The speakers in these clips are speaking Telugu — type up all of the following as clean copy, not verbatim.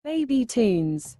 Baby tunes.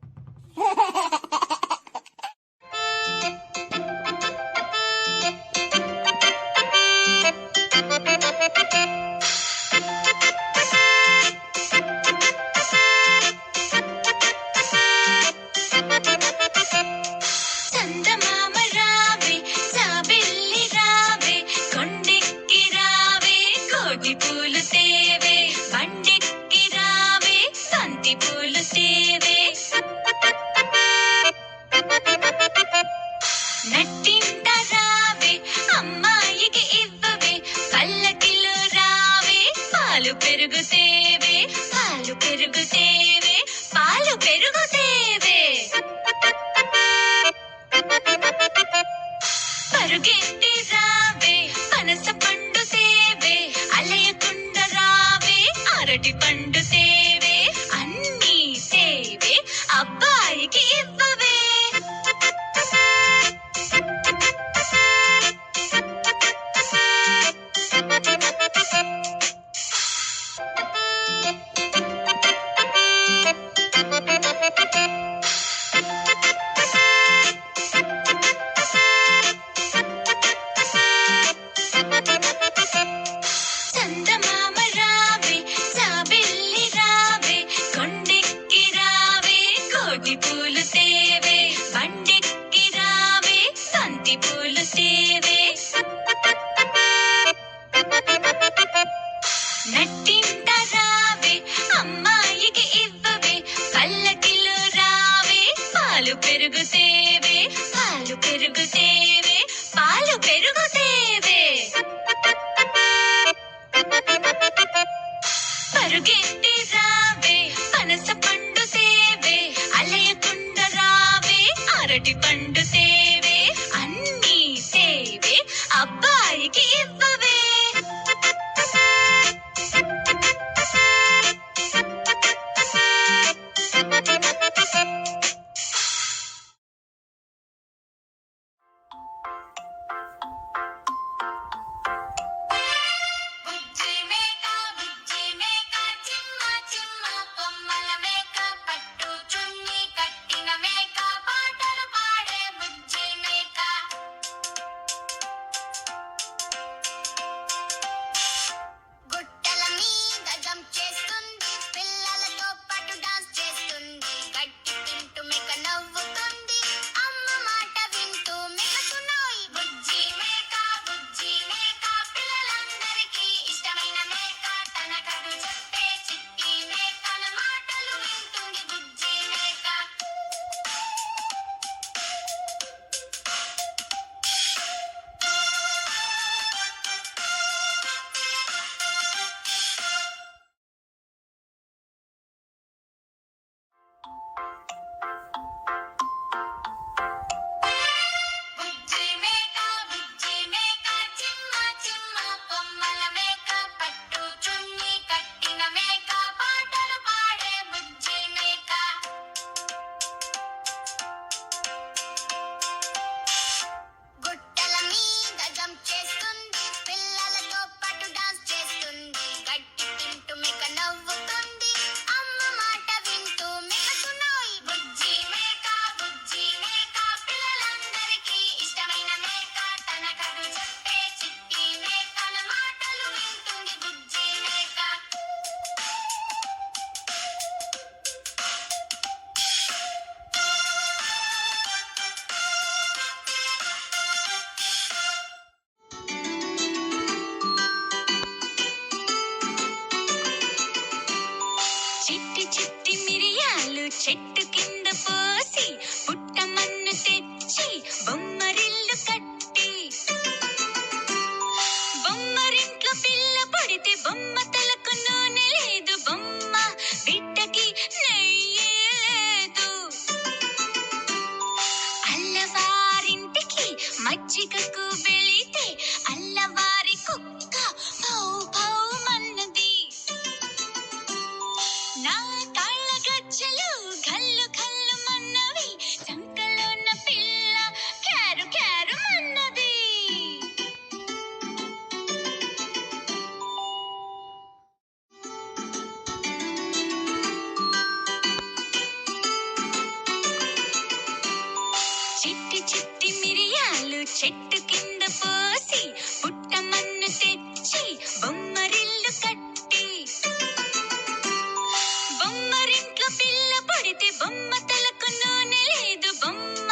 పిల్ల పుడితే బొమ్మ తలకు నూనె లేదు బొమ్మ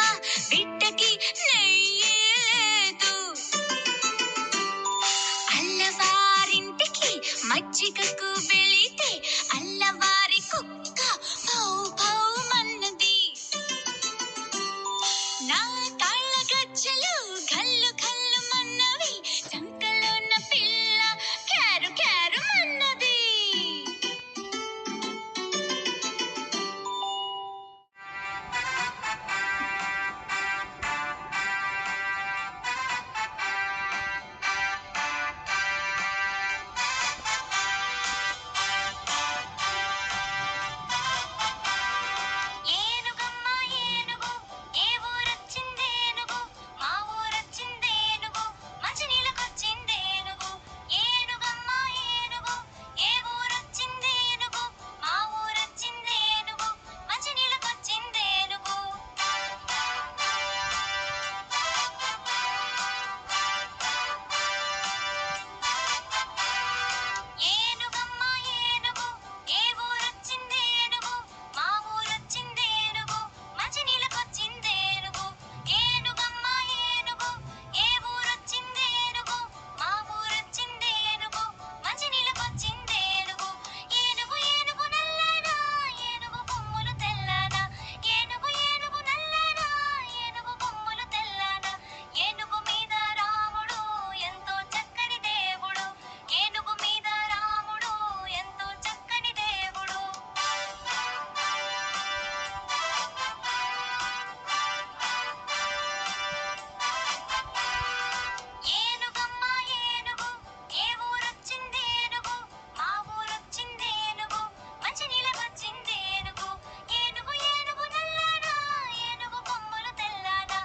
బిడ్డకి నెయ్యి లేదు. అల్లవారింటికి మజ్జిగకు వెళితే అల్లవారి కుక్క భౌ భౌ మన్నది. నా తాళ్ళ గజ్జలు గల్లు గల్లు మన్నవి సంకలోన పిల్ల క్యారు క్యారు మన్నది. ఏనుగమ్మ ఏనుగు ఏ ఊరొచ్చిందేనుగు మా ఊరొచ్చిందేనుగు మంచినీళ్ళకొచ్చిందేనుగు. ఏనుగమ్మ ఏనుగు ఏ ఊరొచ్చిందేనుగు మా ఊరొచ్చిందేనుగు మంచినీళ్ళకొచ్చిందేనుగు. ఏనుగమ్మ ఏనుగు ఏ ఊరొచ్చిందేనుగు మా ఊరొచ్చిందేనుగు మంచినీళ్ళకొచ్చిందేనుగు. ఏనుగమ్మ ఏనుగు ఏ ఊరొచ్చిందేనుగు మా ఊరొచ్చిందేనుగు మంచినీళ్ళకొచ్చిందేనుగు. ఏనుగు ఏనుగు నల్లనా ఏనుగు కొమ్ములు తెల్లనా ఏనుగు ఏనుగు నల్లనా ఏనుగు కొమ్ములు తెల్లనా. ఏనుగు మీద రాముడు ఎంతో చక్కని దేవుడు ఏనుగు మీద రాముడు ఎంతో చక్కని దేవుడు. ఏనుగమ్మ ఏనుగు ఏ ఊరొచ్చిందేనుగు మా ఊరొచ్చిందేనుగు మంచినీళ్ళకొచ్చిందేనుగు. ఏనుగు ఏనుగు నల్లనా ఏనుగు కొమ్ములు తెల్లనా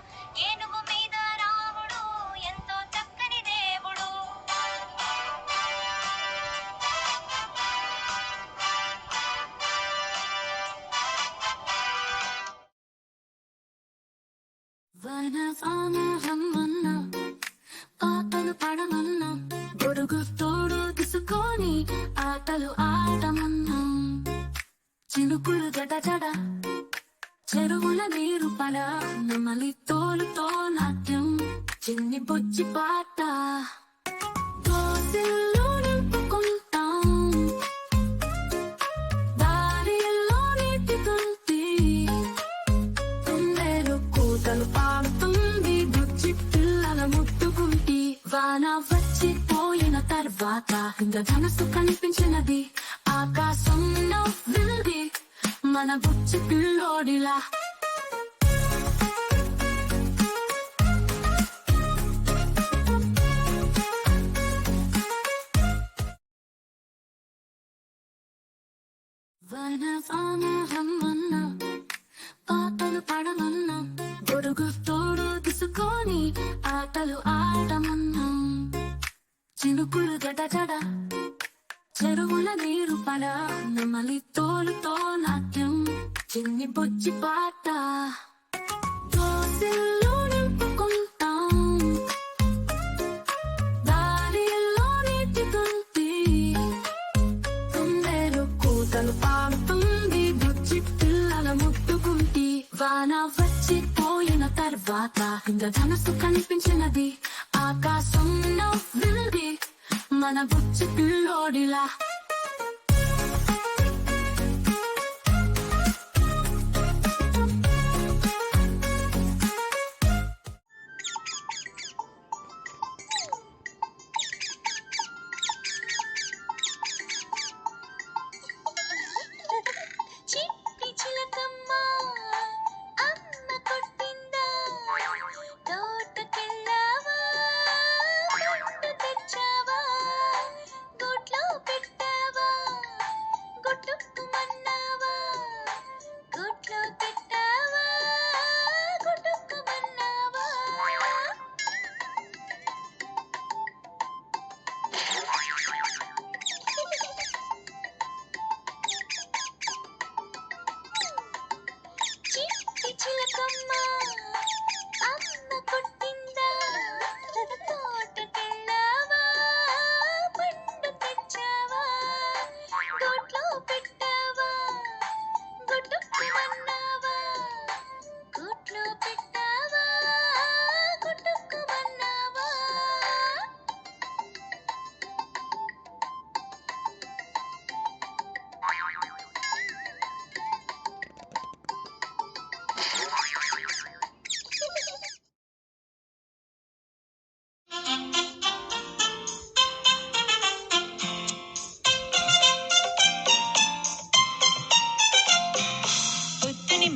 ఏనుగు మీద రాముడు ఎంతో చక్కని దేవుడు. వనవానరమ్మన్నా పాటలు పాడమన్నా గొడుగు తోడు తీసుకొని ఆటలు ఆడమన్నా. చినుకులు జడ జడ చెరువుల నీరు పడ నెమలి తోలుతో నాట్యం చిన్ని బొచ్చి పాట. దోసిళ్ళు నింపుకుంటాం దారిలో నీటి తుంటి తుండేలు కూతలు పాడుతుంది బుచ్చి పిల్లల ముట్టుకుంటి. వాన వచ్చిపోయిన తర్వాత ఇంద్రధనస్సు కనిపించినది ఆకాశం నవ్వింది మన బుచ్చి పిల్లోడిలా. వనవానరమ్మన్నా పాటలు పాడమన్నా గొడుగు తోడు తీసుకొని ఆటలు ఆడమన్నా. చినుకులు జడ జడ చెరువుల నీరు పడ నెమలి తోలుతో నాట్యం చిన్ని బొచ్చి పాట. దోసిళ్ళు నింపుకుంటాం దారిలో నీటి తుంటి తుండేలు కూతలు పాడుతుంది బుచ్చి పిల్లల ముట్టుకుంటి. వాన వచ్చిపోయిన తర్వాత ఇంద్రధనస్సు కనిపించినది ఆకాశం నవ్వింది మన బుచ్చి పిల్లోడిలా. చిట్టి చిలకమ్మ అమ్మ కొట్టిందా తోటకెళ్ళావా పండు తెచ్చావా గూట్లో పెట్టావా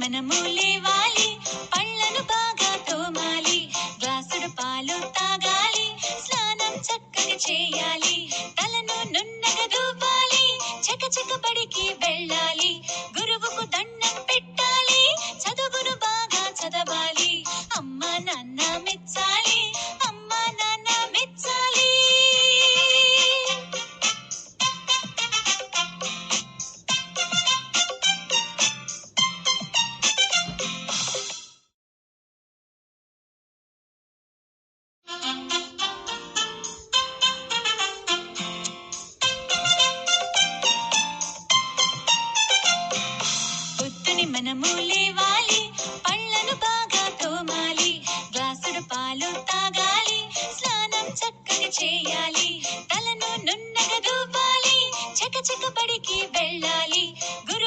మనము లేవాలి, పళ్ళను బాగా తోమాలి, గ్లాసుడు పాలు తాగాలి, స్నానం చక్కగా చేయాలి, తలను నున్నగా దూపాలి, చకచక బడికి వెళ్ళాలి, గురువుకు దండం పెట్టాలి, చదువును బాగా చదవాలి, అమ్మా నాన్న మెచ్చాలి, అమ్మా నాన్న మెచ్చాలి. పొద్దుని మనము లేవాలి, పళ్ళను బాగా తోమాలి, గ్లాసుడు పాలు తాగాలి, స్నానం చక్కగా చేయాలి, తలను నున్నగా దూపాలి, చకచక బడికి వెళ్ళాలి, గురు